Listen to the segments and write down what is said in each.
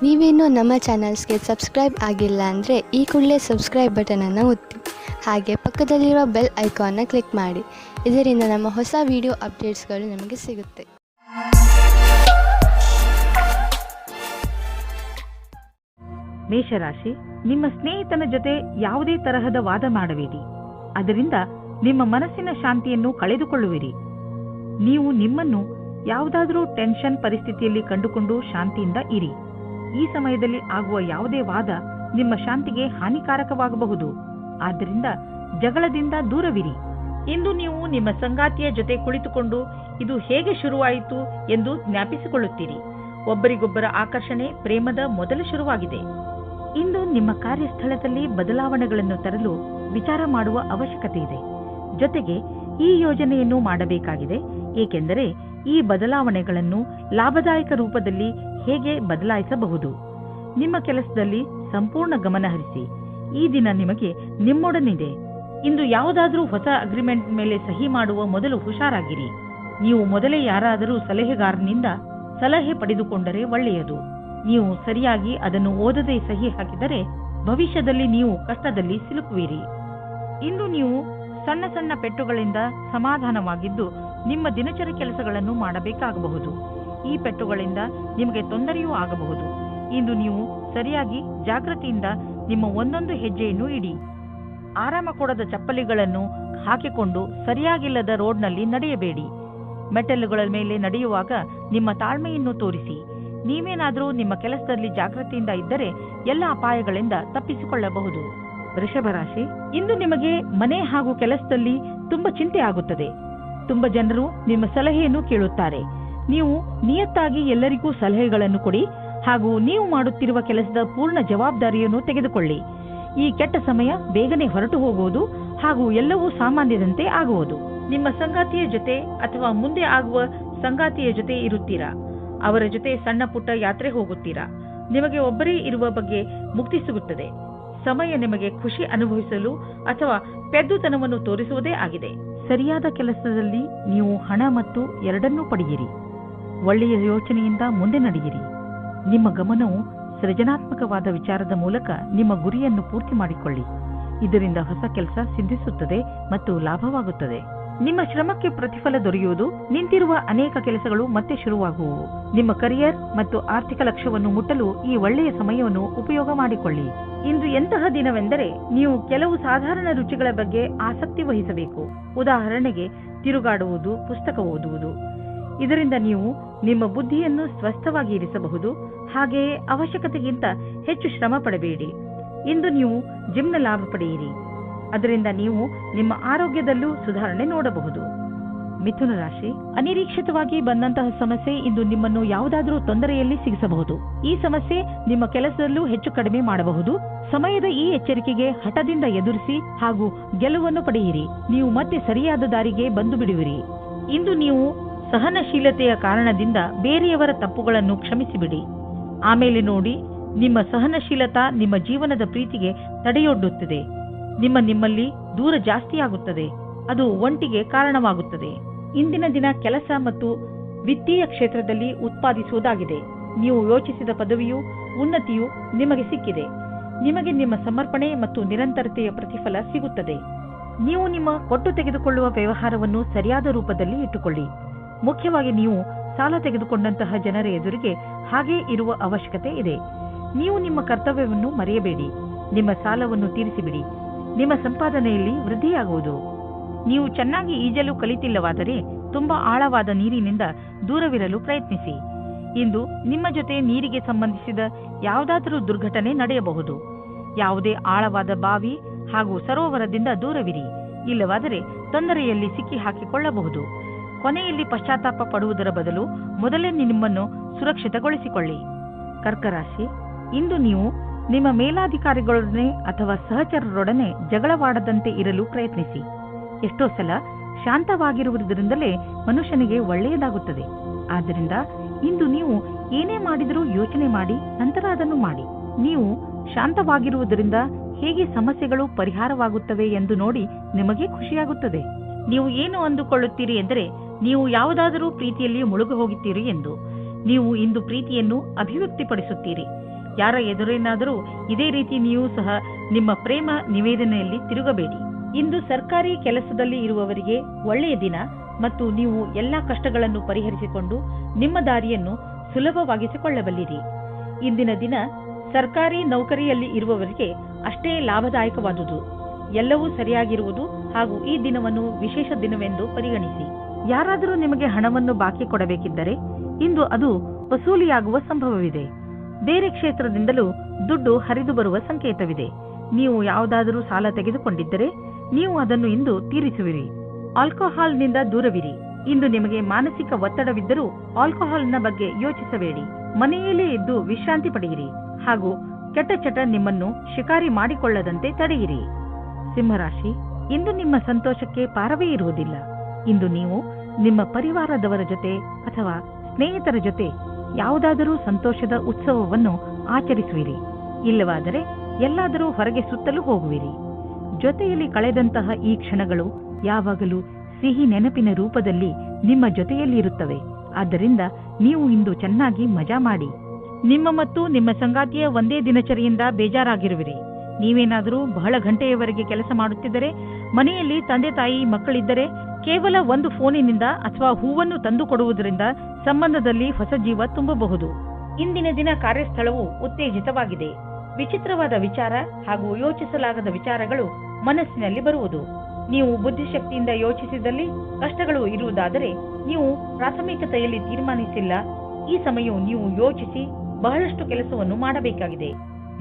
ನೀವೇನೂ ನಮ್ಮ ಚಾನಲ್ಸ್ಗೆ ಸಬ್ಸ್ಕ್ರೈಬ್ ಆಗಿಲ್ಲ ಅಂದರೆ ಈ ಕೂಡಲೇ ಸಬ್ಸ್ಕ್ರೈಬ್ ಬಟನನ್ನು ಒತ್ತಿ, ಹಾಗೆ ಪಕ್ಕದಲ್ಲಿರುವ ಬೆಲ್ ಐಕಾನ್ನ ಕ್ಲಿಕ್ ಮಾಡಿ. ಇದರಿಂದ ನಮ್ಮ ಹೊಸ ವಿಡಿಯೋ ಅಪ್ಡೇಟ್ಸ್ಗಳು ನಿಮಗೆ ಸಿಗುತ್ತೆ. ಮೇಷರಾಶಿ, ನಿಮ್ಮ ಸ್ನೇಹಿತನ ಜೊತೆ ಯಾವುದೇ ತರಹದ ವಾದ ಮಾಡಬೇಡಿ. ಅದರಿಂದ ನಿಮ್ಮ ಮನಸ್ಸಿನ ಶಾಂತಿಯನ್ನು ಕಳೆದುಕೊಳ್ಳುವಿರಿ. ನೀವು ನಿಮ್ಮನ್ನು ಯಾವುದಾದರೂ ಟೆನ್ಷನ್ ಪರಿಸ್ಥಿತಿಯಲ್ಲಿ ಕಂಡುಕೊಂಡು ಶಾಂತಿಯಿಂದ ಇರಿ. ಈ ಸಮಯದಲ್ಲಿ ಆಗುವ ಯಾವುದೇ ವಾದ ನಿಮ್ಮ ಶಾಂತಿಗೆ ಹಾನಿಕಾರಕವಾಗಬಹುದು. ಆದ್ದರಿಂದ ಜಗಳದಿಂದ ದೂರವಿರಿ. ಇಂದು ನೀವು ನಿಮ್ಮ ಸಂಗಾತಿಯ ಜೊತೆ ಕುಳಿತುಕೊಂಡು ಇದು ಹೇಗೆ ಶುರುವಾಯಿತು ಎಂದು ಜ್ಞಾಪಿಸಿಕೊಳ್ಳುತ್ತೀರಿ. ಒಬ್ಬರಿಗೊಬ್ಬರ ಆಕರ್ಷಣೆ ಪ್ರೇಮದ ಮೊದಲು ಶುರುವಾಗಿದೆ. ಇಂದು ನಿಮ್ಮ ಕಾರ್ಯಸ್ಥಳದಲ್ಲಿ ಬದಲಾವಣೆಗಳನ್ನು ತರಲು ವಿಚಾರ ಮಾಡುವ ಅವಶ್ಯಕತೆ ಇದೆ. ಜೊತೆಗೆ ಈ ಯೋಜನೆಯನ್ನು ಮಾಡಬೇಕಾಗಿದೆ, ಏಕೆಂದರೆ ಈ ಬದಲಾವಣೆಗಳನ್ನು ಲಾಭದಾಯಕ ರೂಪದಲ್ಲಿ ಹೇಗೆ ಬದಲಾಯಿಸಬಹುದು. ನಿಮ್ಮ ಕೆಲಸದಲ್ಲಿ ಸಂಪೂರ್ಣ ಗಮನ ಹರಿಸಿ. ಈ ದಿನ ನಿಮಗೆ ನಿಮ್ಮೊಡನಿದೆ. ಇಂದು ಯಾವುದಾದರೂ ಹೊಸ ಅಗ್ರಿಮೆಂಟ್ ಮೇಲೆ ಸಹಿ ಮಾಡುವ ಮೊದಲು ಹುಷಾರಾಗಿರಿ. ನೀವು ಮೊದಲೇ ಯಾರಾದರೂ ಸಲಹೆಗಾರನಿಂದ ಸಲಹೆ ಪಡೆದುಕೊಂಡರೆ ಒಳ್ಳೆಯದು. ನೀವು ಸರಿಯಾಗಿ ಅದನ್ನು ಓದದೆ ಸಹಿ ಹಾಕಿದರೆ ಭವಿಷ್ಯದಲ್ಲಿ ನೀವು ಕಷ್ಟದಲ್ಲಿ ಸಿಲುಕುವಿರಿ. ಇಂದು ನೀವು ಸಣ್ಣ ಸಣ್ಣ ಪೆಟ್ಟುಗಳಿಂದ ಸಮಾಧಾನವಾಗಿದ್ದು ನಿಮ್ಮ ದಿನಚರಿ ಕೆಲಸಗಳನ್ನು ಮಾಡಬೇಕಾಗಬಹುದು. ಈ ಪೆಟ್ಟುಗಳಿಂದ ನಿಮಗೆ ತೊಂದರೆಯೂ ಆಗಬಹುದು. ಇಂದು ನೀವು ಸರಿಯಾಗಿ ಜಾಗೃತಿಯಿಂದ ನಿಮ್ಮ ಒಂದೊಂದು ಹೆಜ್ಜೆಯನ್ನು ಇಡಿ. ಆರಾಮ ಕೊಡದ ಚಪ್ಪಲಿಗಳನ್ನು ಹಾಕಿಕೊಂಡು ಸರಿಯಾಗಿಲ್ಲದ ರೋಡ್ನಲ್ಲಿ ನಡೆಯಬೇಡಿ. ಮೆಟ್ಟಲುಗಳ ಮೇಲೆ ನಡೆಯುವಾಗ ನಿಮ್ಮ ತಾಳ್ಮೆಯನ್ನು ತೋರಿಸಿ. ನೀವೇನಾದರೂ ನಿಮ್ಮ ಕೆಲಸದಲ್ಲಿ ಜಾಗೃತಿಯಿಂದ ಇದ್ದರೆ ಎಲ್ಲ ಅಪಾಯಗಳಿಂದ ತಪ್ಪಿಸಿಕೊಳ್ಳಬಹುದು. ವೃಷಭ ರಾಶಿ, ಇಂದು ನಿಮಗೆ ಮನೆ ಹಾಗೂ ಕೆಲಸದಲ್ಲಿ ತುಂಬಾ ಚಿಂತೆ ಆಗುತ್ತದೆ. ತುಂಬಾ ಜನರು ನಿಮ್ಮ ಸಲಹೆಯನ್ನು ಕೇಳುತ್ತಾರೆ. ನೀವು ನಿಯತ್ತಾಗಿ ಎಲ್ಲರಿಗೂ ಸಲಹೆಗಳನ್ನು ಕೊಡಿ ಹಾಗೂ ನೀವು ಮಾಡುತ್ತಿರುವ ಕೆಲಸದ ಪೂರ್ಣ ಜವಾಬ್ದಾರಿಯನ್ನು ತೆಗೆದುಕೊಳ್ಳಿ. ಈ ಕೆಟ್ಟ ಸಮಯ ಬೇಗನೆ ಹೊರಟು ಹೋಗುವುದು ಹಾಗೂ ಎಲ್ಲವೂ ಸಾಮಾನ್ಯದಂತೆ ಆಗುವುದು. ನಿಮ್ಮ ಸಂಗಾತಿಯ ಜೊತೆ ಅಥವಾ ಮುಂದೆ ಆಗುವ ಸಂಗಾತಿಯ ಜೊತೆ ಇರುತ್ತೀರಾ. ಅವರ ಜೊತೆ ಸಣ್ಣ ಪುಟ್ಟ ಯಾತ್ರೆ ಹೋಗುತ್ತೀರಾ. ನಿಮಗೆ ಒಬ್ಬರೇ ಇರುವ ಬಗ್ಗೆ ಮುಕ್ತಿ ಸಿಗುತ್ತದೆ. ಸಮಯ ನಿಮಗೆ ಖುಷಿ ಅನುಭವಿಸಲು ಅಥವಾ ಪೆದ್ದುತನವನ್ನು ತೋರಿಸುವುದೇ ಆಗಿದೆ. ಸರಿಯಾದ ಕೆಲಸದಲ್ಲಿ ನೀವು ಹಣ ಮತ್ತು ಎರಡನ್ನೂ ಪಡೆಯಿರಿ. ಒಳ್ಳೆಯ ಯೋಚನೆಯಿಂದ ಮುಂದೆ ನಡೆಯಿರಿ. ನಿಮ್ಮ ಗಮನವು ಸೃಜನಾತ್ಮಕವಾದ ವಿಚಾರದ ಮೂಲಕ ನಿಮ್ಮ ಗುರಿಯನ್ನು ಪೂರ್ತಿ ಮಾಡಿಕೊಳ್ಳಿ. ಇದರಿಂದ ಹೊಸ ಕೆಲಸ ಸಿದ್ಧಿಸುತ್ತದೆ ಮತ್ತು ಲಾಭವಾಗುತ್ತದೆ. ನಿಮ್ಮ ಶ್ರಮಕ್ಕೆ ಪ್ರತಿಫಲ ದೊರೆಯುವುದು. ನಿಂತಿರುವ ಅನೇಕ ಕೆಲಸಗಳು ಮತ್ತೆ ಶುರುವಾಗುವು. ನಿಮ್ಮ ಕರಿಯರ್ ಮತ್ತು ಆರ್ಥಿಕ ಲಕ್ಷ್ಯವನ್ನು ಮುಟ್ಟಲು ಈ ಒಳ್ಳೆಯ ಸಮಯವನ್ನು ಉಪಯೋಗ ಮಾಡಿಕೊಳ್ಳಿ. ಇಂದು ಎಂತಹ ದಿನವೆಂದರೆ ನೀವು ಕೆಲವು ಸಾಧಾರಣ ರುಚಿಗಳ ಬಗ್ಗೆ ಆಸಕ್ತಿ ವಹಿಸಬೇಕು. ಉದಾಹರಣೆಗೆ ತಿರುಗಾಡುವುದು, ಪುಸ್ತಕ ಓದುವುದು. ಇದರಿಂದ ನೀವು ನಿಮ್ಮ ಬುದ್ಧಿಯನ್ನು ಸ್ವಸ್ಥವಾಗಿ ಇರಿಸಬಹುದು. ಹಾಗೆಯೇ ಅವಶ್ಯಕತೆಗಿಂತ ಹೆಚ್ಚು ಶ್ರಮ ಪಡಬೇಡಿ. ಇಂದು ನೀವು ಜಿಮ್ನ ಲಾಭ ಪಡೆಯಿರಿ. ಅದರಿಂದ ನೀವು ನಿಮ್ಮ ಆರೋಗ್ಯದಲ್ಲೂ ಸುಧಾರಣೆ ನೋಡಬಹುದು. ಮಿಥುನ ರಾಶಿ, ಅನಿರೀಕ್ಷಿತವಾಗಿ ಬಂದಂತಹ ಸಮಸ್ಯೆ ಇಂದು ನಿಮ್ಮನ್ನು ಯಾವುದಾದರೂ ತೊಂದರೆಯಲ್ಲಿ ಸಿಗಿಸಬಹುದು. ಈ ಸಮಸ್ಯೆ ನಿಮ್ಮ ಕೆಲಸದಲ್ಲೂ ಹೆಚ್ಚು ಕಡಿಮೆ ಮಾಡಬಹುದು. ಸಮಯದ ಈ ಎಚ್ಚರಿಕೆಗೆ ಹಠದಿಂದ ಎದುರಿಸಿ ಹಾಗೂ ಗೆಲುವನ್ನು ಪಡೆಯಿರಿ. ನೀವು ಮತ್ತೆ ಸರಿಯಾದ ದಾರಿಗೆ ಬಂದು ಬಿಡುವಿರಿ. ಇಂದು ನೀವು ಸಹನಶೀಲತೆಯ ಕಾರಣದಿಂದ ಬೇರೆಯವರ ತಪ್ಪುಗಳನ್ನು ಕ್ಷಮಿಸಿಬಿಡಿ. ಆಮೇಲೆ ನೋಡಿ, ನಿಮ್ಮ ಸಹನಶೀಲತಾ ನಿಮ್ಮ ಜೀವನದ ಪ್ರೀತಿಗೆ ತಡೆಯೊಡ್ಡುತ್ತದೆ. ನಿಮ್ಮಲ್ಲಿ ದೂರ ಜಾಸ್ತಿಯಾಗುತ್ತದೆ. ಅದು ಒಂಟಿಗೆ ಕಾರಣವಾಗುತ್ತದೆ. ಇಂದಿನ ದಿನ ಕೆಲಸ ಮತ್ತು ವಿತ್ತೀಯ ಕ್ಷೇತ್ರದಲ್ಲಿ ಉತ್ಪಾದಿಸುವುದಾಗಿದೆ. ನೀವು ಯೋಚಿಸಿದ ಪದವಿಯು ಉನ್ನತಿಯು ನಿಮಗೆ ಸಿಕ್ಕಿದೆ. ನಿಮಗೆ ನಿಮ್ಮ ಸಮರ್ಪಣೆ ಮತ್ತು ನಿರಂತರತೆಯ ಪ್ರತಿಫಲ ಸಿಗುತ್ತದೆ. ನೀವು ನಿಮ್ಮ ಕೊಟ್ಟು ತೆಗೆದುಕೊಳ್ಳುವ ವ್ಯವಹಾರವನ್ನು ಸರಿಯಾದ ರೂಪದಲ್ಲಿ ಇಟ್ಟುಕೊಳ್ಳಿ. ಮುಖ್ಯವಾಗಿ ನೀವು ಸಾಲ ತೆಗೆದುಕೊಂಡಂತಹ ಜನರ ಎದುರಿಗೆ ಹಾಗೇ ಇರುವ ಅವಶ್ಯಕತೆ ಇದೆ. ನೀವು ನಿಮ್ಮ ಕರ್ತವ್ಯವನ್ನು ಮರೆಯಬೇಡಿ. ನಿಮ್ಮ ಸಾಲವನ್ನು ತೀರಿಸಿಬಿಡಿ. ನಿಮ್ಮ ಸಂಪಾದನೆಯಲ್ಲಿ ವೃದ್ಧಿಯಾಗುವುದು. ನೀವು ಚೆನ್ನಾಗಿ ಈಜಲು ಕಲಿತಿಲ್ಲವಾದರೆ ತುಂಬಾ ಆಳವಾದ ನೀರಿನಿಂದ ದೂರವಿರಲು ಪ್ರಯತ್ನಿಸಿ. ಇಂದು ನಿಮ್ಮ ಜೊತೆ ನೀರಿಗೆ ಸಂಬಂಧಿಸಿದ ಯಾವುದಾದರೂ ದುರ್ಘಟನೆ ನಡೆಯಬಹುದು. ಯಾವುದೇ ಆಳವಾದ ಬಾವಿ ಹಾಗೂ ಸರೋವರದಿಂದ ದೂರವಿರಿ. ಇಲ್ಲವಾದರೆ ತೊಂದರೆಯಲ್ಲಿ ಸಿಕ್ಕಿ ಹಾಕಿಕೊಳ್ಳಬಹುದು. ಕೊನೆಯಲ್ಲಿ ಪಶ್ಚಾತ್ತಾಪ ಪಡುವುದರ ಬದಲು ಮೊದಲೇ ನಿಮ್ಮನ್ನು ಸುರಕ್ಷಿತಗೊಳಿಸಿಕೊಳ್ಳಿ. ಕರ್ಕರಾಶಿ, ಇಂದು ನೀವು ನಿಮ್ಮ ಮೇಲಾಧಿಕಾರಿಗಳೊಡನೆ ಅಥವಾ ಸಹಚರರೊಡನೆ ಜಗಳವಾಡದಂತೆ ಇರಲು ಪ್ರಯತ್ನಿಸಿ. ಎಷ್ಟೋ ಸಲ ಶಾಂತವಾಗಿರುವುದರಿಂದಲೇ ಮನುಷ್ಯನಿಗೆ ಒಳ್ಳೆಯದಾಗುತ್ತದೆ. ಆದ್ದರಿಂದ ಇಂದು ನೀವು ಏನೇ ಮಾಡಿದರೂ ಯೋಚನೆ ಮಾಡಿ ನಂತರ ಅದನ್ನು ಮಾಡಿ. ನೀವು ಶಾಂತವಾಗಿರುವುದರಿಂದ ಹೇಗೆ ಸಮಸ್ಯೆಗಳು ಪರಿಹಾರವಾಗುತ್ತವೆ ಎಂದು ನೋಡಿ ನಿಮಗೆ ಖುಷಿಯಾಗುತ್ತದೆ. ನೀವು ಏನು ಅಂದುಕೊಳ್ಳುತ್ತೀರಿ ಎಂದರೆ ನೀವು ಯಾವುದಾದರೂ ಪ್ರೀತಿಯಲ್ಲಿ ಮುಳುಗು ಹೋಗುತ್ತೀರಿ ಎಂದು. ನೀವು ಇಂದು ಪ್ರೀತಿಯನ್ನು ಅಭಿವ್ಯಕ್ತಿಪಡಿಸುತ್ತೀರಿ. ಯಾರ ಎದುರೇನಾದರೂ ಇದೇ ರೀತಿ ನೀವು ಸಹ ನಿಮ್ಮ ಪ್ರೇಮ ನಿವೇದನೆಯಲ್ಲಿ ತಿರುಗಬೇಡಿ. ಇಂದು ಸರ್ಕಾರಿ ಕೆಲಸದಲ್ಲಿ ಇರುವವರಿಗೆ ಒಳ್ಳೆಯ ದಿನ ಮತ್ತು ನೀವು ಎಲ್ಲಾ ಕಷ್ಟಗಳನ್ನು ಪರಿಹರಿಸಿಕೊಂಡು ನಿಮ್ಮ ದಾರಿಯನ್ನು ಸುಲಭವಾಗಿಸಿಕೊಳ್ಳಬಲ್ಲಿರಿ. ಇಂದಿನ ದಿನ ಸರ್ಕಾರಿ ನೌಕರಿಯಲ್ಲಿ ಇರುವವರಿಗೆ ಅಷ್ಟೇ ಲಾಭದಾಯಕವಾದುದು. ಎಲ್ಲವೂ ಸರಿಯಾಗಿರುವುದು ಹಾಗೂ ಈ ದಿನವನ್ನು ವಿಶೇಷ ದಿನವೆಂದು ಪರಿಗಣಿಸಿ. ಯಾರಾದರೂ ನಿಮಗೆ ಹಣವನ್ನು ಬಾಕಿ ಕೊಡಬೇಕಿದ್ದರೆ ಇಂದು ಅದು ವಸೂಲಿಯಾಗುವ ಸಂಭವವಿದೆ. ಬೇರೆ ಕ್ಷೇತ್ರದಿಂದಲೂ ದುಡ್ಡು ಹರಿದು ಬರುವ ಸಂಕೇತವಿದೆ. ನೀವು ಯಾವುದಾದರೂ ಸಾಲ ತೆಗೆದುಕೊಂಡಿದ್ದರೆ ನೀವು ಅದನ್ನು ಇಂದು ತೀರಿಸುವಿರಿ. ಆಲ್ಕೋಹಾಲ್ನಿಂದ ದೂರವಿರಿ. ಇಂದು ನಿಮಗೆ ಮಾನಸಿಕ ಒತ್ತಡವಿದ್ದರೂ ಆಲ್ಕೋಹಾಲ್ನ ಬಗ್ಗೆ ಯೋಚಿಸಬೇಡಿ. ಮನೆಯಲ್ಲೇ ಇದ್ದು ವಿಶ್ರಾಂತಿ ಪಡೆಯಿರಿ ಹಾಗೂ ಕೆಟ್ಟ ಚಟ ನಿಮ್ಮನ್ನು ಶಿಕಾರಿ ಮಾಡಿಕೊಳ್ಳದಂತೆ ತಡೆಯಿರಿ. ಸಿಂಹರಾಶಿ, ಇಂದು ನಿಮ್ಮ ಸಂತೋಷಕ್ಕೆ ಪಾರವೇ ಇರುವುದಿಲ್ಲ. ಇಂದು ನೀವು ನಿಮ್ಮ ಪರಿವಾರದವರ ಜೊತೆ ಅಥವಾ ಸ್ನೇಹಿತರ ಜೊತೆ ಯಾವುದಾದರೂ ಸಂತೋಷದ ಉತ್ಸವವನ್ನು ಆಚರಿಸುವಿರಿ. ಇಲ್ಲವಾದರೆ ಎಲ್ಲಾದರೂ ಹೊರಗೆ ಸುತ್ತಲೂ ಹೋಗುವಿರಿ. ಜೊತೆಯಲ್ಲಿ ಕಳೆದಂತಹ ಈ ಕ್ಷಣಗಳು ಯಾವಾಗಲೂ ಸಿಹಿ ನೆನಪಿನ ರೂಪದಲ್ಲಿ ನಿಮ್ಮ ಜೊತೆಯಲ್ಲಿ ಇರುತ್ತವೆ. ಆದ್ದರಿಂದ ನೀವು ಇಂದು ಚೆನ್ನಾಗಿ ಮಜಾ ಮಾಡಿ. ನಿಮ್ಮ ಮತ್ತು ನಿಮ್ಮ ಸಂಗಾತಿಯ ಒಂದೇ ದಿನಚರಿಯಿಂದ ಬೇಜಾರಾಗಿರುವಿರಿ. ನೀವೇನಾದರೂ ಬಹಳ ಗಂಟೆಯವರೆಗೆ ಕೆಲಸ ಮಾಡುತ್ತಿದ್ದರೆ, ಮನೆಯಲ್ಲಿ ತಂದೆ ತಾಯಿ ಮಕ್ಕಳಿದ್ದರೆ ಕೇವಲ ಒಂದು ಫೋನಿನಿಂದ ಅಥವಾ ಹೂವನ್ನು ತಂದು ಕೊಡುವುದರಿಂದ ಸಂಬಂಧದಲ್ಲಿ ಹೊಸ ಜೀವ ತುಂಬಬಹುದು. ಇಂದಿನ ದಿನ ಕಾರ್ಯಸ್ಥಳವು ಉತ್ತೇಜಿತವಾಗಿದೆ. ವಿಚಿತ್ರವಾದ ವಿಚಾರ ಹಾಗೂ ಯೋಚಿಸಲಾಗದ ವಿಚಾರಗಳು ಮನಸ್ಸಿನಲ್ಲಿ ಬರುವುದು. ನೀವು ಬುದ್ಧಿಶಕ್ತಿಯಿಂದ ಯೋಚಿಸಿದಲ್ಲಿ ಕಷ್ಟಗಳು ಇರುವುದಾದರೆ ನೀವು ಪ್ರಾಥಮಿಕತೆಯಲ್ಲಿ ತೀರ್ಮಾನಿಸಿಲ್ಲ. ಈ ಸಮಯವು ನೀವು ಯೋಚಿಸಿ ಬಹಳಷ್ಟು ಕೆಲಸವನ್ನು ಮಾಡಬೇಕಾಗಿದೆ.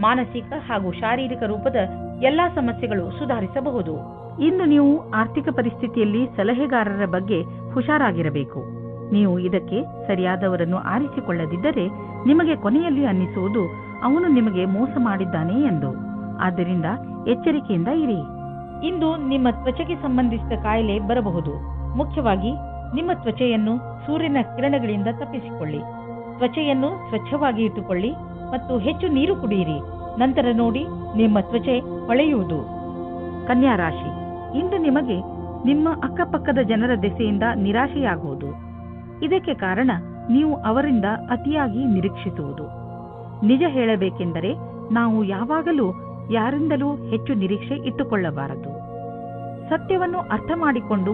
ಮಾನಸಿಕ ಹಾಗೂ ಶಾರೀರಿಕ ರೂಪದ ಎಲ್ಲಾ ಸಮಸ್ಯೆಗಳು ಸುಧಾರಿಸಬಹುದು. ಇಂದು ನೀವು ಆರ್ಥಿಕ ಪರಿಸ್ಥಿತಿಯಲ್ಲಿ ಸಲಹೆಗಾರರ ಬಗ್ಗೆ ಹುಷಾರಾಗಿರಬೇಕು. ನೀವು ಇದಕ್ಕೆ ಸರಿಯಾದವರನ್ನು ಆರಿಸಿಕೊಳ್ಳದಿದ್ದರೆ ನಿಮಗೆ ಕೊನೆಯಲ್ಲಿ ಅನ್ನಿಸುವುದು ಅವನು ನಿಮಗೆ ಮೋಸ ಮಾಡಿದ್ದಾನೆ ಎಂದು. ಆದ್ದರಿಂದ ಎಚ್ಚರಿಕೆಯಿಂದ ಇರಿ. ಇಂದು ನಿಮ್ಮ ತ್ವಚೆಗೆ ಸಂಬಂಧಿಸಿದ ಕಾಯಿಲೆ ಬರಬಹುದು. ಮುಖ್ಯವಾಗಿ ನಿಮ್ಮ ತ್ವಚೆಯನ್ನು ಸೂರ್ಯನ ಕಿರಣಗಳಿಂದ ತಪ್ಪಿಸಿಕೊಳ್ಳಿ. ತ್ವಚೆಯನ್ನು ಸ್ವಚ್ಛವಾಗಿ ಇಟ್ಟುಕೊಳ್ಳಿ ಮತ್ತು ಹೆಚ್ಚು ನೀರು ಕುಡಿಯಿರಿ. ನಂತರ ನೋಡಿ ನಿಮ್ಮ ತ್ವಚೆ ಹೊಳೆಯುವುದು. ಕನ್ಯಾ ರಾಶಿ, ಇಂದು ನಿಮಗೆ ನಿಮ್ಮ ಅಕ್ಕಪಕ್ಕದ ಜನರ ದೆಸೆಯಿಂದ ನಿರಾಶೆಯಾಗುವುದು. ಇದಕ್ಕೆ ಕಾರಣ ನೀವು ಅವರಿಂದ ಅತಿಯಾಗಿ ನಿರೀಕ್ಷಿಸುವುದು. ನಿಜ ಹೇಳಬೇಕೆಂದರೆ ನಾವು ಯಾವಾಗಲೂ ಯಾರಿಂದಲೂ ಹೆಚ್ಚು ನಿರೀಕ್ಷೆ ಇಟ್ಟುಕೊಳ್ಳಬಾರದು. ಸತ್ಯವನ್ನು ಅರ್ಥ ಮಾಡಿಕೊಂಡು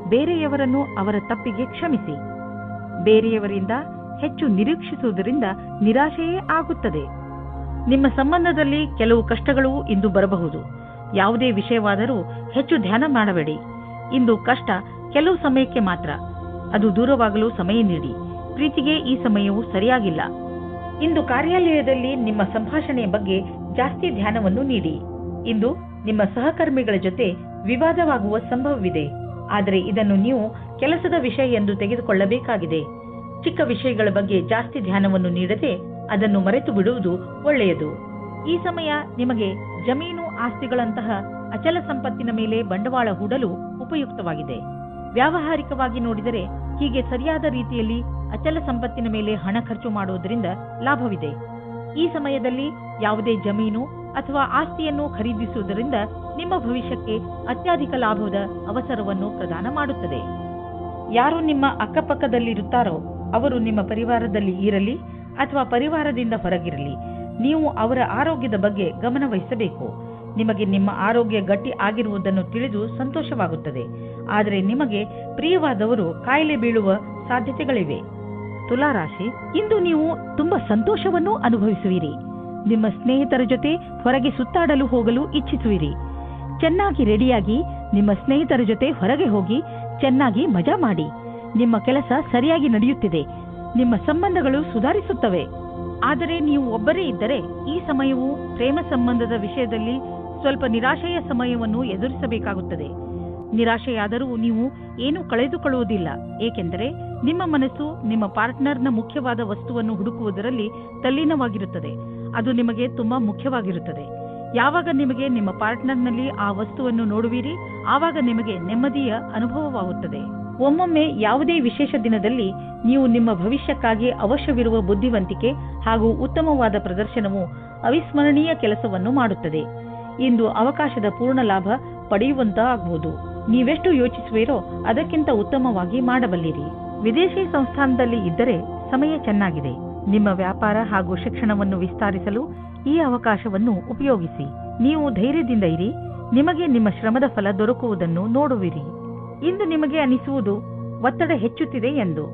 ಬೇರೆಯವರನ್ನು ಅವರ ತಪ್ಪಿಗೆ ಕ್ಷಮಿಸಿ. ಬೇರೆಯವರಿಂದ ಹೆಚ್ಚು ನಿರೀಕ್ಷಿಸುವುದರಿಂದ ನಿರಾಶೆಯೇ ಆಗುತ್ತದೆ. ನಿಮ್ಮ ಸಂಬಂಧದಲ್ಲಿ ಕೆಲವು ಕಷ್ಟಗಳು ಇಂದು ಬರಬಹುದು. ಯಾವುದೇ ವಿಷಯವಾದರೂ ಹೆಚ್ಚು ಧ್ಯಾನ ಮಾಡಬೇಡಿ. ಇಂದು ಕಷ್ಟ ಕೆಲವು ಸಮಯಕ್ಕೆ ಮಾತ್ರ. ಅದು ದೂರವಾಗಲು ಸಮಯ ನೀಡಿ. ಪ್ರೀತಿಗೆ ಈ ಸಮಯವು ಸರಿಯಾಗಿಲ್ಲ. ಇಂದು ಕಾರ್ಯಾಲಯದಲ್ಲಿ ನಿಮ್ಮ ಸಂಭಾಷಣೆಯ ಬಗ್ಗೆ ಜಾಸ್ತಿ ಧ್ಯಾನವನ್ನು ನೀಡಿ. ಇಂದು ನಿಮ್ಮ ಸಹಕರ್ಮಿಗಳ ಜೊತೆ ವಿವಾದವಾಗುವ ಸಂಭವವಿದೆ. ಆದರೆ ಇದನ್ನು ನೀವು ಕೆಲಸದ ವಿಷಯ ಎಂದು ತೆಗೆದುಕೊಳ್ಳಬೇಕಾಗಿದೆ. ಚಿಕ್ಕ ವಿಷಯಗಳ ಬಗ್ಗೆ ಜಾಸ್ತಿ ಧ್ಯಾನವನ್ನು ನೀಡದೆ ಅದನ್ನು ಮರೆತು ಬಿಡುವುದು ಒಳ್ಳೆಯದು. ಈ ಸಮಯ ನಿಮಗೆ ಜಮೀನು ಆಸ್ತಿಗಳಂತಹ ಅಚಲ ಸಂಪತ್ತಿನ ಮೇಲೆ ಬಂಡವಾಳ ಹೂಡಲು ಉಪಯುಕ್ತವಾಗಿದೆ. ವ್ಯಾವಹಾರಿಕವಾಗಿ ನೋಡಿದರೆ ಹೀಗೆ ಸರಿಯಾದ ರೀತಿಯಲ್ಲಿ ಅಚಲ ಸಂಪತ್ತಿನ ಮೇಲೆ ಹಣ ಖರ್ಚು ಮಾಡುವುದರಿಂದ ಲಾಭವಿದೆ. ಈ ಸಮಯದಲ್ಲಿ ಯಾವುದೇ ಜಮೀನು ಅಥವಾ ಆಸ್ತಿಯನ್ನು ಖರೀದಿಸುವುದರಿಂದ ನಿಮ್ಮ ಭವಿಷ್ಯಕ್ಕೆ ಅತ್ಯಧಿಕ ಲಾಭದ ಅವಸರವನ್ನು ಪ್ರದಾನ ಮಾಡುತ್ತದೆ. ಯಾರು ನಿಮ್ಮ ಅಕ್ಕಪಕ್ಕದಲ್ಲಿರುತ್ತಾರೋ ಅವರು ನಿಮ್ಮ ಪರಿವಾರದಲ್ಲಿ ಇರಲಿ ಅಥವಾ ಪರಿವಾರದಿಂದ ಹೊರಗಿರಲಿ, ನೀವು ಅವರ ಆರೋಗ್ಯದ ಬಗ್ಗೆ ಗಮನ ವಹಿಸಬೇಕು. ನಿಮಗೆ ನಿಮ್ಮ ಆರೋಗ್ಯ ಗಟ್ಟಿ ಆಗಿರುವುದನ್ನು ತಿಳಿದು ಸಂತೋಷವಾಗುತ್ತದೆ. ಆದರೆ ನಿಮಗೆ ಪ್ರಿಯವಾದವರು ಕಾಯಿಲೆ ಬೀಳುವ ಸಾಧ್ಯತೆಗಳಿವೆ. ತುಲಾರಾಶಿ, ಇಂದು ನೀವು ತುಂಬಾ ಸಂತೋಷವನ್ನು ಅನುಭವಿಸುವಿರಿ. ನಿಮ್ಮ ಸ್ನೇಹಿತರ ಜೊತೆ ಹೊರಗೆ ಸುತ್ತಾಡಲು ಹೋಗಲು ಇಚ್ಛಿಸುವಿರಿ. ಚೆನ್ನಾಗಿ ರೆಡಿಯಾಗಿ ನಿಮ್ಮ ಸ್ನೇಹಿತರ ಜೊತೆ ಹೊರಗೆ ಹೋಗಿ ಚೆನ್ನಾಗಿ ಮಜಾ ಮಾಡಿ. ನಿಮ್ಮ ಕೆಲಸ ಸರಿಯಾಗಿ ನಡೆಯುತ್ತಿದೆ. ನಿಮ್ಮ ಸಂಬಂಧಗಳು ಸುಧಾರಿಸುತ್ತವೆ. ಆದರೆ ನೀವು ಒಬ್ಬರೇ ಇದ್ದರೆ ಈ ಸಮಯವು ಪ್ರೇಮ ಸಂಬಂಧದ ವಿಷಯದಲ್ಲಿ ಸ್ವಲ್ಪ ನಿರಾಶೆಯ ಸಮಯವನ್ನು ಎದುರಿಸಬೇಕಾಗುತ್ತದೆ. ನಿರಾಶೆಯಾದರೂ ನೀವು ಏನೂ ಕಳೆದುಕೊಳ್ಳುವುದಿಲ್ಲ. ಏಕೆಂದರೆ ನಿಮ್ಮ ಮನಸ್ಸು ನಿಮ್ಮ ಪಾರ್ಟ್ನರ್ನ ಮುಖ್ಯವಾದ ವಸ್ತುವನ್ನು ಹುಡುಕುವುದರಲ್ಲಿ ತಲ್ಲೀನವಾಗಿರುತ್ತದೆ. ಅದು ನಿಮಗೆ ತುಂಬಾ ಮುಖ್ಯವಾಗಿರುತ್ತದೆ. ಯಾವಾಗ ನಿಮಗೆ ನಿಮ್ಮ ಪಾರ್ಟ್ನರ್ನಲ್ಲಿ ಆ ವಸ್ತುವನ್ನು ನೋಡುವಿರಿ, ಆವಾಗ ನಿಮಗೆ ನೆಮ್ಮದಿಯ ಅನುಭವವಾಗುತ್ತದೆ. ಒಮ್ಮೊಮ್ಮೆ ಯಾವುದೇ ವಿಶೇಷ ದಿನದಲ್ಲಿ ನೀವು ನಿಮ್ಮ ಭವಿಷ್ಯಕ್ಕಾಗಿ ಅವಶ್ಯವಿರುವ ಬುದ್ಧಿವಂತಿಕೆ ಹಾಗೂ ಉತ್ತಮವಾದ ಪ್ರದರ್ಶನವು ಅವಿಸ್ಮರಣೀಯ ಕೆಲಸವನ್ನು ಮಾಡುತ್ತದೆ. ಇಂದು ಅವಕಾಶದ ಪೂರ್ಣ ಲಾಭ ಪಡೆಯುವಂತಾಗಬಹುದು. ನೀವೆಷ್ಟು ಯೋಚಿಸುವಿರೋ ಅದಕ್ಕಿಂತ ಉತ್ತಮವಾಗಿ ಮಾಡಬಲ್ಲಿರಿ. ವಿದೇಶಿ ಸಂಸ್ಥಾನದಲ್ಲಿ ಇದ್ದರೆ ಸಮಯ ಚೆನ್ನಾಗಿದೆ. ನಿಮ್ಮ ವ್ಯಾಪಾರ ಹಾಗೂ ಶಿಕ್ಷಣವನ್ನು ವಿಸ್ತರಿಸಲು ಈ ಅವಕಾಶವನ್ನು ಉಪಯೋಗಿಸಿ. ನೀವು ಧೈರ್ಯದಿಂದ ಇರಿ, ನಿಮಗೆ ನಿಮ್ಮ ಶ್ರಮದ ಫಲ ದೊರಕುವುದನ್ನು ನೋಡುವಿರಿ. ಇಂದು ನಿಮಗೆ ಅನಿಸುವುದು ಒತ್ತಡ ಹೆಚ್ಚುತ್ತಿದೆ ಎಂದು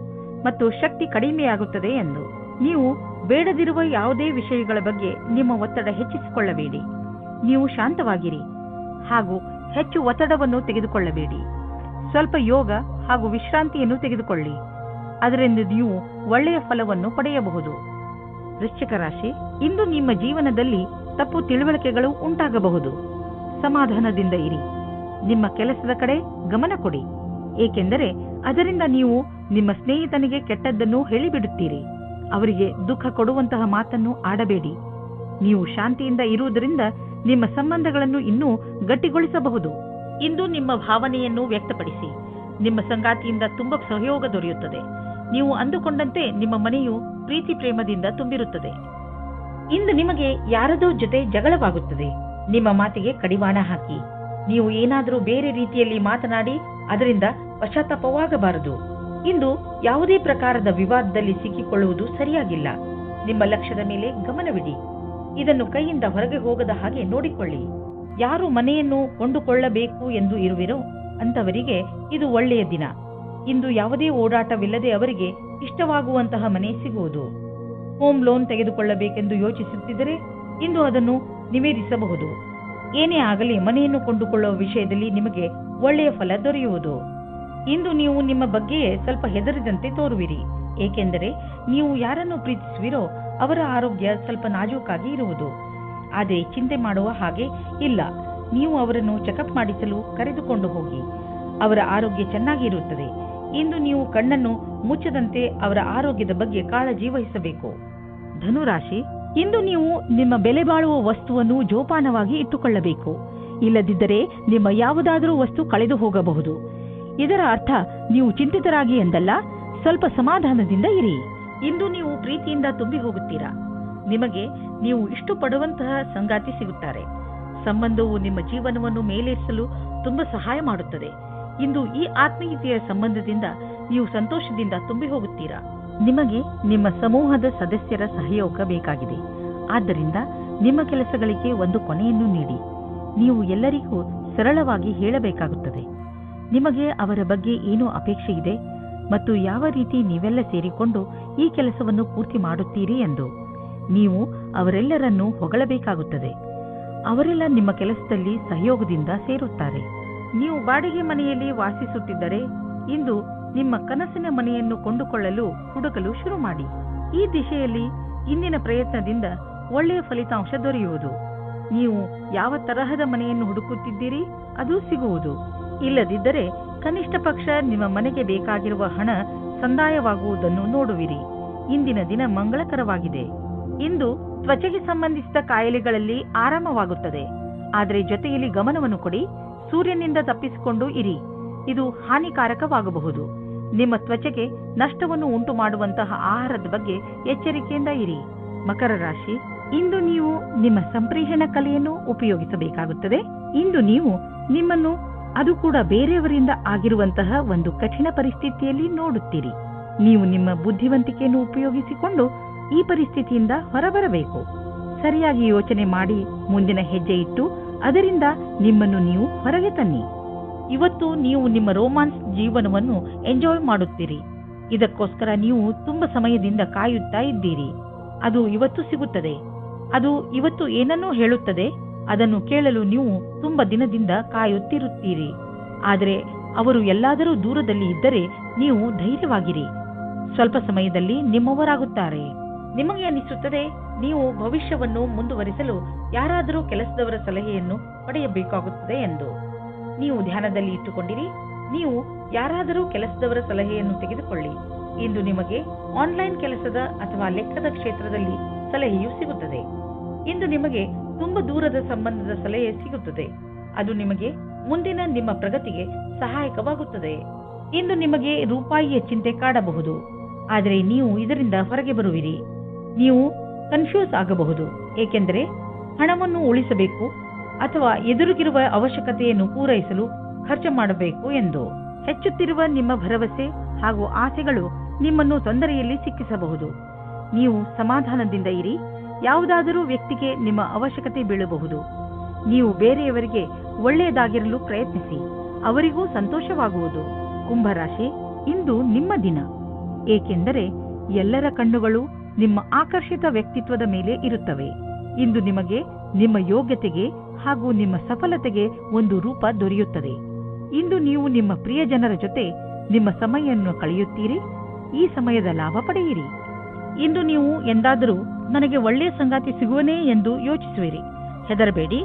ಮತ್ತು ಶಕ್ತಿ ಕಡಿಮೆಯಾಗುತ್ತದೆ ಎಂದು. ನೀವು ಬೇಡದಿರುವ ಯಾವುದೇ ವಿಷಯಗಳ ಬಗ್ಗೆ ನಿಮ್ಮ ಒತ್ತಡ ಹೆಚ್ಚಿಸಿಕೊಳ್ಳಬೇಡಿ. ನೀವು ಶಾಂತವಾಗಿರಿ ಹಾಗೂ ಹೆಚ್ಚು ಒತ್ತಡವನ್ನು ತೆಗೆದುಕೊಳ್ಳಬೇಡಿ. ಸ್ವಲ್ಪ ಯೋಗ ಹಾಗೂ ವಿಶ್ರಾಂತಿಯನ್ನು ತೆಗೆದುಕೊಳ್ಳಿ. ಅದರಿಂದ ನೀವು ಒಳ್ಳೆಯ ಫಲವನ್ನು ಪಡೆಯಬಹುದು. ವೃಶ್ಚಿಕ ರಾಶಿ, ಇಂದು ನಿಮ್ಮ ಜೀವನದಲ್ಲಿ ತಪ್ಪು ತಿಳುವಳಿಕೆಗಳು ಉಂಟಾಗಬಹುದು. ಸಮಾಧಾನದಿಂದ ಇರಿ. ನಿಮ್ಮ ಕೆಲಸದ ಕಡೆ ಗಮನ ಕೊಡಿ, ಏಕೆಂದರೆ ಅದರಿಂದ ನೀವು ನಿಮ್ಮ ಸ್ನೇಹಿತನಿಗೆ ಕೆಟ್ಟದ್ದನ್ನು ಹೇಳಿಬಿಡುತ್ತೀರಿ. ಅವರಿಗೆ ದುಃಖ ಕೊಡುವಂತಹ ಮಾತನ್ನು ಆಡಬೇಡಿ. ನೀವು ಶಾಂತಿಯಿಂದ ಇರುವುದರಿಂದ ನಿಮ್ಮ ಸಂಬಂಧಗಳನ್ನು ಇನ್ನೂ ಗಟ್ಟಿಗೊಳಿಸಬಹುದು. ಇಂದು ನಿಮ್ಮ ಭಾವನೆಯನ್ನು ವ್ಯಕ್ತಪಡಿಸಿ. ನಿಮ್ಮ ಸಂಗಾತಿಯಿಂದ ತುಂಬಾ ಸಹಯೋಗ ದೊರೆಯುತ್ತದೆ. ನೀವು ಅಂದುಕೊಂಡಂತೆ ನಿಮ್ಮ ಮನೆಯು ಪ್ರೀತಿ ಪ್ರೇಮದಿಂದ ತುಂಬಿರುತ್ತದೆ. ಇಂದು ನಿಮಗೆ ಯಾರದೋ ಜೊತೆ ಜಗಳವಾಗುತ್ತದೆ. ನಿಮ್ಮ ಮಾತಿಗೆ ಕಡಿವಾಣ ಹಾಕಿ. ನೀವು ಏನಾದರೂ ಬೇರೆ ರೀತಿಯಲ್ಲಿ ಮಾತನಾಡಿ ಅದರಿಂದ ಪಶ್ಚಾತ್ತಾಪವಾಗಬಾರದು. ಇಂದು ಯಾವುದೇ ಪ್ರಕಾರದ ವಿವಾದದಲ್ಲಿ ಸಿಕ್ಕಿಕೊಳ್ಳುವುದು ಸರಿಯಾಗಿಲ್ಲ. ನಿಮ್ಮ ಲಕ್ಷ್ಯದ ಮೇಲೆ ಗಮನವಿಡಿ. ಇದನ್ನು ಕೈಯಿಂದ ಹೊರಗೆ ಹೋಗದ ಹಾಗೆ ನೋಡಿಕೊಳ್ಳಿ. ಯಾರು ಮನೆಯನ್ನು ಕೊಂಡುಕೊಳ್ಳಬೇಕು ಎಂದು ಇರುವಿರೋ ಅಂತವರಿಗೆ ಇದು ಒಳ್ಳೆಯ ದಿನ. ಇಂದು ಯಾವುದೇ ಓಡಾಟವಿಲ್ಲದೆ ಅವರಿಗೆ ಇಷ್ಟವಾಗುವಂತಹ ಮನೆ ಸಿಗುವುದು. ಹೋಮ್ ಲೋನ್ ತೆಗೆದುಕೊಳ್ಳಬೇಕೆಂದು ಯೋಚಿಸುತ್ತಿದ್ದರೆ ಇಂದು ಅದನ್ನು ನಿವೇದಿಸಬಹುದು. ಏನೇ ಆಗಲಿ ಮನೆಯನ್ನು ಕೊಂಡುಕೊಳ್ಳುವ ವಿಷಯದಲ್ಲಿ ನಿಮಗೆ ಒಳ್ಳೆಯ ಫಲ ದೊರೆಯುವುದು. ಇಂದು ನೀವು ನಿಮ್ಮ ಬಗ್ಗೆಯೇ ಸ್ವಲ್ಪ ಹೆದರಿದಂತೆ ತೋರುವಿರಿ, ಏಕೆಂದರೆ ನೀವು ಯಾರನ್ನು ಪ್ರೀತಿಸುವಿರೋ ಅವರ ಆರೋಗ್ಯ ಸ್ವಲ್ಪ ನಾಜೂಕಾಗಿ ಇರುವುದು. ಆದರೆ ಚಿಂತೆ ಮಾಡುವ ಹಾಗೆ ಇಲ್ಲ. ನೀವು ಅವರನ್ನು ಚೆಕಪ್ ಮಾಡಿಸಲು ಕರೆದುಕೊಂಡು ಹೋಗಿ. ಅವರ ಆರೋಗ್ಯ ಚೆನ್ನಾಗಿ ಇರುತ್ತದೆ. ಇಂದು ನೀವು ಕಣ್ಣನ್ನು ಮುಚ್ಚದಂತೆ ಅವರ ಆರೋಗ್ಯದ ಬಗ್ಗೆ ಕಾಳಜಿ ವಹಿಸಬೇಕು. ಧನುರಾಶಿ, ಇಂದು ನೀವು ನಿಮ್ಮ ಬೆಲೆ ಬಾಳುವ ವಸ್ತುವನ್ನು ಜೋಪಾನವಾಗಿ ಇಟ್ಟುಕೊಳ್ಳಬೇಕು. ಇಲ್ಲದಿದ್ದರೆ ನಿಮ್ಮ ಯಾವುದಾದರೂ ವಸ್ತು ಕಳೆದು ಹೋಗಬಹುದು. ಇದರ ಅರ್ಥ ನೀವು ಚಿಂತಿತರಾಗಿ ಎಂದಲ್ಲ, ಸ್ವಲ್ಪ ಸಮಾಧಾನದಿಂದ ಇರಿ. ಇಂದು ನೀವು ಪ್ರೀತಿಯಿಂದ ತುಂಬಿ ಹೋಗುತ್ತೀರಾ. ನಿಮಗೆ ನೀವು ಇಷ್ಟಪಡುವಂತಹ ಸಂಗಾತಿ ಸಿಗುತ್ತಾರೆ. ಸಂಬಂಧವು ನಿಮ್ಮ ಜೀವನವನ್ನು ಮೇಲೇರಿಸಲು ತುಂಬಾ ಸಹಾಯ ಮಾಡುತ್ತದೆ. ಇಂದು ಈ ಆತ್ಮೀಯತೆಯ ಸಂಬಂಧದಿಂದ ನೀವು ಸಂತೋಷದಿಂದ ತುಂಬಿ ಹೋಗುತ್ತೀರಾ. ನಿಮಗೆ ನಿಮ್ಮ ಸಮೂಹದ ಸದಸ್ಯರ ಸಹಯೋಗ ಬೇಕಾಗಿದೆ. ಆದ್ದರಿಂದ ನಿಮ್ಮ ಕೆಲಸಗಳಿಗೆ ಒಂದು ಕೊನೆಯನ್ನು ನೀಡಿ. ನೀವು ಎಲ್ಲರಿಗೂ ಸರಳವಾಗಿ ಹೇಳಬೇಕಾಗುತ್ತದೆ. ನಿಮಗೆ ಅವರ ಬಗ್ಗೆ ಏನು ಅಪೇಕ್ಷೆ ಇದೆ ಮತ್ತು ಯಾವ ರೀತಿ ನೀವೆಲ್ಲ ಸೇರಿಕೊಂಡು ಈ ಕೆಲಸವನ್ನು ಪೂರ್ತಿ ಮಾಡುತ್ತೀರಿ ಎಂದು. ನೀವು ಅವರೆಲ್ಲರನ್ನೂ ಹೊಗಳಬೇಕಾಗುತ್ತದೆ. ಅವರೆಲ್ಲ ನಿಮ್ಮ ಕೆಲಸದಲ್ಲಿ ಸಹಯೋಗದಿಂದ ಸೇರುತ್ತಾರೆ. ನೀವು ಬಾಡಿಗೆ ಮನೆಯಲ್ಲಿ ವಾಸಿಸುತ್ತಿದ್ದರೆ ಇಂದು ನಿಮ್ಮ ಕನಸಿನ ಮನೆಯನ್ನು ಕೊಂಡುಕೊಳ್ಳಲು ಹುಡುಕಲು ಶುರು ಮಾಡಿ. ಈ ದಿಶೆಯಲ್ಲಿ ಇಂದಿನ ಪ್ರಯತ್ನದಿಂದ ಒಳ್ಳೆಯ ಫಲಿತಾಂಶ ದೊರೆಯುವುದು. ನೀವು ಯಾವ ತರಹದ ಮನೆಯನ್ನು ಹುಡುಕುತ್ತಿದ್ದೀರಿ ಅದು ಸಿಗುವುದು. ಇಲ್ಲದಿದ್ದರೆ ಕನಿಷ್ಠ ಪಕ್ಷ ನಿಮ್ಮ ಮನೆಗೆ ಬೇಕಾಗಿರುವ ಹಣ ಸಂದಾಯವಾಗುವುದನ್ನು ನೋಡುವಿರಿ. ಇಂದಿನ ದಿನ ಮಂಗಳಕರವಾಗಿದೆ. ಇಂದು ತ್ವಚೆಗೆ ಸಂಬಂಧಿಸಿದ ಕಾಯಿಲೆಗಳಲ್ಲಿ ಆರಾಮವಾಗುತ್ತದೆ. ಆದರೆ ಜೊತೆಯಲ್ಲಿ ಗಮನವನ್ನು ಕೊಡಿ. ಸೂರ್ಯನಿಂದ ತಪ್ಪಿಸಿಕೊಂಡು ಇರಿ. ಇದು ಹಾನಿಕಾರಕವಾಗಬಹುದು. ನಿಮ್ಮ ತ್ವಚೆಗೆ ನಷ್ಟವನ್ನು ಉಂಟು ಮಾಡುವಂತಹ ಆಹಾರದ ಬಗ್ಗೆ ಎಚ್ಚರಿಕೆಯಿಂದ ಇರಿ. ಮಕರ ರಾಶಿ, ಇಂದು ನೀವು ನಿಮ್ಮ ಸಂಪ್ರೇಷಣ ಕಲೆಯನ್ನು ಉಪಯೋಗಿಸಬೇಕಾಗುತ್ತದೆ. ಇಂದು ನೀವು ನಿಮ್ಮನ್ನು ಅದು ಕೂಡ ಬೇರೆಯವರಿಂದ ಆಗಿರುವಂತಹ ಒಂದು ಕಠಿಣ ಪರಿಸ್ಥಿತಿಯಲ್ಲಿ ನೋಡುತ್ತೀರಿ. ನೀವು ನಿಮ್ಮ ಬುದ್ಧಿವಂತಿಕೆಯನ್ನು ಉಪಯೋಗಿಸಿಕೊಂಡು ಈ ಪರಿಸ್ಥಿತಿಯಿಂದ ಹೊರಬರಬೇಕು. ಸರಿಯಾಗಿ ಯೋಚನೆ ಮಾಡಿ ಮುಂದಿನ ಹೆಜ್ಜೆ ಇಟ್ಟು ಅದರಿಂದ ನಿಮ್ಮನ್ನು ನೀವು ಹೊರಗೆ ತನ್ನಿ. ಇವತ್ತು ನೀವು ನಿಮ್ಮ ರೋಮಾನ್ಸ್ ಜೀವನವನ್ನು ಎಂಜಾಯ್ ಮಾಡುತ್ತೀರಿ. ಇದಕ್ಕೋಸ್ಕರ ನೀವು ತುಂಬಾ ಸಮಯದಿಂದ ಕಾಯುತ್ತಾ ಇದ್ದೀರಿ. ಅದು ಇವತ್ತು ಸಿಗುತ್ತದೆ. ಅದು ಇವತ್ತು ಏನನ್ನೂ ಹೇಳುತ್ತದೆ. ಅದನ್ನು ಕೇಳಲು ನೀವು ತುಂಬಾ ದಿನದಿಂದ ಕಾಯುತ್ತಿರುತ್ತೀರಿ. ಆದರೆ ಅವರು ಎಲ್ಲಾದರೂ ದೂರದಲ್ಲಿ ಇದ್ದರೆ ನೀವು ಧೈರ್ಯವಾಗಿರಿ. ಸ್ವಲ್ಪ ಸಮಯದಲ್ಲಿ ನಿಮ್ಮವರಾಗುತ್ತಾರೆ. ನಿಮಗೆ ಅನಿಸುತ್ತದೆ ನೀವು ಭವಿಷ್ಯವನ್ನು ಮುಂದುವರಿಸಲು ಯಾರಾದರೂ ಕೆಲಸದವರ ಸಲಹೆಯನ್ನು ಪಡೆಯಬೇಕಾಗುತ್ತದೆ ಎಂದು. ನೀವು ಧ್ಯಾನದಲ್ಲಿ ಇಟ್ಟುಕೊಂಡಿರಿ. ನೀವು ಯಾರಾದರೂ ಕೆಲಸದವರ ಸಲಹೆಯನ್ನು ತೆಗೆದುಕೊಳ್ಳಿ. ಇಂದು ನಿಮಗೆ ಆನ್ಲೈನ್ ಕೆಲಸದ ಅಥವಾ ಲೆಕ್ಕದ ಕ್ಷೇತ್ರದಲ್ಲಿ ಸಲಹೆಯು ಸಿಗುತ್ತದೆ. ಇಂದು ನಿಮಗೆ ತುಂಬಾ ದೂರದ ಸಂಬಂಧದ ಸಲಹೆ ಸಿಗುತ್ತದೆ. ಅದು ನಿಮಗೆ ಮುಂದಿನ ನಿಮ್ಮ ಪ್ರಗತಿಗೆ ಸಹಾಯಕವಾಗುತ್ತದೆ. ಇಂದು ನಿಮಗೆ ರೂಪಾಯಿಯ ಚಿಂತೆ ಕಾಡಬಹುದು, ಆದರೆ ನೀವು ಇದರಿಂದ ಹೊರಗೆ ಬರುವಿರಿ. ನೀವು ಕನ್ಫ್ಯೂಸ್ ಆಗಬಹುದು, ಏಕೆಂದರೆ ಹಣವನ್ನು ಉಳಿಸಬೇಕು ಅಥವಾ ಎದುರಿಗಿರುವ ಅವಶ್ಯಕತೆಯನ್ನು ಪೂರೈಸಲು ಖರ್ಚು ಮಾಡಬೇಕು ಎಂದು. ಹೆಚ್ಚುತ್ತಿರುವ ನಿಮ್ಮ ಭರವಸೆ ಹಾಗೂ ಆಸೆಗಳು ನಿಮ್ಮನ್ನು ತೊಂದರೆಯಲ್ಲಿ ಸಿಕ್ಕಿಸಬಹುದು. ನೀವು ಸಮಾಧಾನದಿಂದ ಇರಿ. ಯಾವುದಾದರೂ ವ್ಯಕ್ತಿಗೆ ನಿಮ್ಮ ಅವಶ್ಯಕತೆ ಬೀಳಬಹುದು. ನೀವು ಬೇರೆಯವರಿಗೆ ಒಳ್ಳೆಯದಾಗಿರಲು ಪ್ರಯತ್ನಿಸಿ, ಅವರಿಗೂ ಸಂತೋಷವಾಗುವುದು. ಕುಂಭರಾಶಿ, ಇಂದು ನಿಮ್ಮ ದಿನ, ಏಕೆಂದರೆ ಎಲ್ಲರ ಕಣ್ಣುಗಳು ನಿಮ್ಮ ಆಕರ್ಷಿತ ವ್ಯಕ್ತಿತ್ವದ ಮೇಲೆ ಇರುತ್ತವೆ. ಇಂದು ನಿಮಗೆ ನಿಮ್ಮ ಯೋಗ್ಯತೆಗೆ ಹಾಗೂ ನಿಮ್ಮ ಸಫಲತೆಗೆ ಒಂದು ರೂಪ ದೊರೆಯುತ್ತದೆ. ಇಂದು ನೀವು ನಿಮ್ಮ ಪ್ರಿಯಜನರ ಜೊತೆ ನಿಮ್ಮ ಸಮಯವನ್ನು ಕಳೆಯುತ್ತೀರಿ. ಈ ಸಮಯದ ಲಾಭ ಪಡೆಯಿರಿ. ಇಂದು ನೀವು ಎಂದಾದರೂ ನನಗೆ ಒಳ್ಳೆಯ ಸಂಗಾತಿ ಸಿಗುವನೇ ಎಂದು ಯೋಚಿಸುವಿರಿ. ಹೆದರಬೇಡಿ.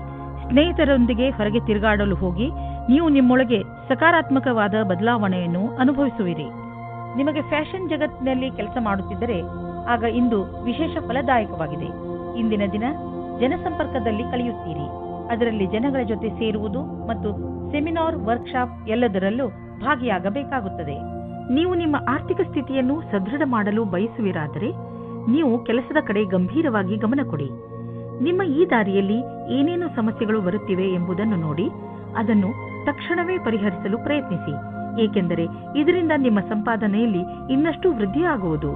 ಸ್ನೇಹಿತರೊಂದಿಗೆ ಹೊರಗೆ ತಿರುಗಾಡಲು ಹೋಗಿ ನೀವು ನಿಮ್ಮೊಳಗೆ ಸಕಾರಾತ್ಮಕವಾದ ಬದಲಾವಣೆಯನ್ನು ಅನುಭವಿಸುವಿರಿ. ನಿಮಗೆ ಫ್ಯಾಷನ್ ಜಗತ್ತಿನಲ್ಲಿ ಕೆಲಸ ಮಾಡುತ್ತಿದ್ದರೆ ಆಗ ಇಂದು ವಿಶೇಷ ಫಲದಾಯಕವಾಗಿದೆ. ಇಂದಿನ ದಿನ ಜನಸಂಪರ್ಕದಲ್ಲಿ ಕಳೆಯುತ್ತೀರಿ. ಅದರಲ್ಲಿ ಜನಗಳ ಜೊತೆ ಸೇರುವುದು ಮತ್ತು ಸೆಮಿನಾರ್, ವರ್ಕ್ಶಾಪ್ ಎಲ್ಲದರಲ್ಲೂ ಭಾಗಿಯಾಗಬೇಕಾಗುತ್ತದೆ. ನೀವು ನಿಮ್ಮ ಆರ್ಥಿಕ ಸ್ಥಿತಿಯನ್ನು ಸದೃಢ ಮಾಡಲು ಬಯಸುವಿರಾದರೆ ನೀವು ಕೆಲಸದ ಕಡೆ ಗಂಭೀರವಾಗಿ ಗಮನ ಕೊಡಿ. ನಿಮ್ಮ ಈ ದಾರಿಯಲ್ಲಿ ಏನೇನು ಸಮಸ್ಯೆಗಳು ಬರುತ್ತಿವೆ ಎಂಬುದನ್ನು ನೋಡಿ ಅದನ್ನು ತಕ್ಷಣವೇ ಪರಿಹರಿಸಲು ಪ್ರಯತ್ನಿಸಿ, ಏಕೆಂದರೆ ಇದರಿಂದ ನಿಮ್ಮ ಸಂಪಾದನೆಯಲ್ಲಿ ಇನ್ನಷ್ಟು ವೃದ್ಧಿಯಾಗುವುದು.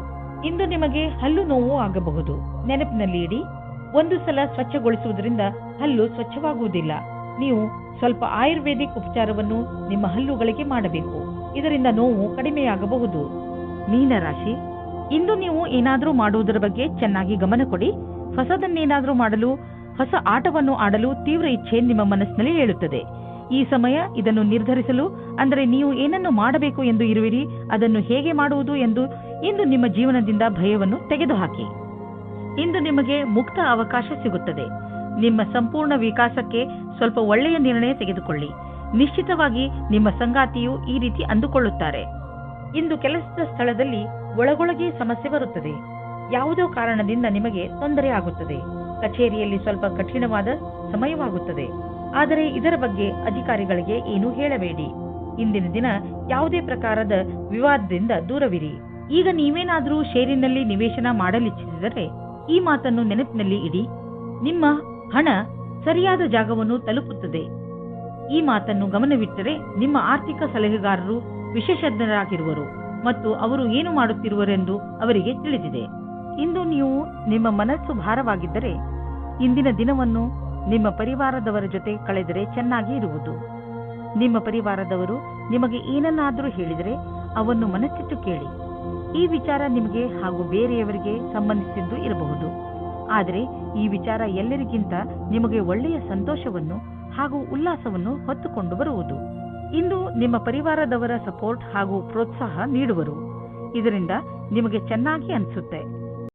ಇಂದು ನಿಮಗೆ ಹಲ್ಲು ನೋವು ಆಗಬಹುದು. ನೆನಪಿನಲ್ಲಿ ಇಡಿ, ಒಂದು ಸಲ ಸ್ವಚ್ಛಗೊಳಿಸುವುದರಿಂದ ಹಲ್ಲು ಸ್ವಚ್ಛವಾಗುವುದಿಲ್ಲ. ನೀವು ಸ್ವಲ್ಪ ಆಯುರ್ವೇದಿಕ್ ಉಪಚಾರವನ್ನು ನಿಮ್ಮ ಹಲ್ಲುಗಳಿಗೆ ಮಾಡಬೇಕು. ಇದರಿಂದ ನೋವು ಕಡಿಮೆಯಾಗಬಹುದು. ಮೀನರಾಶಿ, ಇಂದು ನೀವು ಏನಾದರೂ ಮಾಡುವುದರ ಬಗ್ಗೆ ಚೆನ್ನಾಗಿ ಗಮನ ಕೊಡಿ. ಹೊಸದನ್ನೇನಾದರೂ ಮಾಡಲು, ಹೊಸ ಆಟವನ್ನು ಆಡಲು ತೀವ್ರ ಇಚ್ಛೆ ನಿಮ್ಮ ಮನಸ್ಸಿನಲ್ಲಿ ಏಳುತ್ತದೆ. ಈ ಸಮಯ ಇದನ್ನು ನಿರ್ಧರಿಸಲು, ಅಂದರೆ ನೀವು ಏನನ್ನು ಮಾಡಬೇಕು ಎಂದು ಇರುವಿರಿ, ಅದನ್ನು ಹೇಗೆ ಮಾಡುವುದು ಎಂದು ಇಂದು ನಿಮ್ಮ ಜೀವನದಿಂದ ಭಯವನ್ನು ತೆಗೆದುಹಾಕಿ. ಇಂದು ನಿಮಗೆ ಮುಕ್ತ ಅವಕಾಶ ಸಿಗುತ್ತದೆ. ನಿಮ್ಮ ಸಂಪೂರ್ಣ ವಿಕಾಸಕ್ಕೆ ಸ್ವಲ್ಪ ಒಳ್ಳೆಯ ನಿರ್ಣಯ ತೆಗೆದುಕೊಳ್ಳಿ. ನಿಶ್ಚಿತವಾಗಿ ನಿಮ್ಮ ಸಂಗಾತಿಯು ಈ ರೀತಿ ಅಂದುಕೊಳ್ಳುತ್ತಾರೆ. ಇಂದು ಕೆಲಸದ ಸ್ಥಳದಲ್ಲಿ ಒಳಗೊಳಗೆ ಸಮಸ್ಯೆ ಬರುತ್ತದೆ. ಯಾವುದೋ ಕಾರಣದಿಂದ ನಿಮಗೆ ತೊಂದರೆ ಆಗುತ್ತದೆ. ಕಚೇರಿಯಲ್ಲಿ ಸ್ವಲ್ಪ ಕಠಿಣವಾದ ಸಮಯವಾಗುತ್ತದೆ. ಆದರೆ ಇದರ ಬಗ್ಗೆ ಅಧಿಕಾರಿಗಳಿಗೆ ಏನೂ ಹೇಳಬೇಡಿ. ಇಂದಿನ ದಿನ ಯಾವುದೇ ಪ್ರಕಾರದ ವಿವಾದದಿಂದ ದೂರವಿರಿ. ಈಗ ನೀವೇನಾದರೂ ಷೇರಿನಲ್ಲಿ ನಿವೇಶನ ಮಾಡಲಿಚ್ಛಿಸಿದರೆ ಈ ಮಾತನ್ನು ನೆನಪಿನಲ್ಲಿ ಇಡಿ. ನಿಮ್ಮ ಹಣ ಸರಿಯಾದ ಜಾಗವನ್ನು ತಲುಪುತ್ತದೆ. ಈ ಮಾತನ್ನು ಗಮನವಿಟ್ಟರೆ ನಿಮ್ಮ ಆರ್ಥಿಕ ಸಲಹೆಗಾರರು ವಿಶೇಷಜ್ಞರಾಗಿರುವರು ಮತ್ತು ಅವರು ಏನು ಮಾಡುತ್ತಿರುವರೆಂದು ಅವರಿಗೆ ತಿಳಿದಿದೆ. ಇಂದು ನೀವು ನಿಮ್ಮ ಮನಸ್ಸು ಭಾರವಾಗಿದ್ದರೆ ಇಂದಿನ ದಿನವನ್ನು ನಿಮ್ಮ ಪರಿವಾರದವರ ಜೊತೆ ಕಳೆದರೆ ಚೆನ್ನಾಗಿ ಇರುವುದು. ನಿಮ್ಮ ಪರಿವಾರದವರು ನಿಮಗೆ ಏನನ್ನಾದರೂ ಹೇಳಿದರೆ ಅವನ್ನು ಮನಸ್ಸಿಟ್ಟು ಕೇಳಿ. ಈ ವಿಚಾರ ನಿಮಗೆ ಹಾಗೂ ಬೇರೆಯವರಿಗೆ ಸಂಬಂಧಿಸಿದ್ದು ಇರಬಹುದು, ಆದರೆ ಈ ವಿಚಾರ ಎಲ್ಲರಿಗಿಂತ ನಿಮಗೆ ಒಳ್ಳೆಯ ಸಂತೋಷವನ್ನು ಹಾಗೂ ಉಲ್ಲಾಸವನ್ನು ಹೊತ್ತುಕೊಂಡು ಬರುವುದು. ಇಂದು ನಿಮ್ಮ ಪರಿವಾರದವರ ಸಪೋರ್ಟ್ ಹಾಗೂ ಪ್ರೋತ್ಸಾಹ ನೀಡುವರು. ಇದರಿಂದ ನಿಮಗೆ ಚೆನ್ನಾಗಿ ಅನಿಸುತ್ತೆ.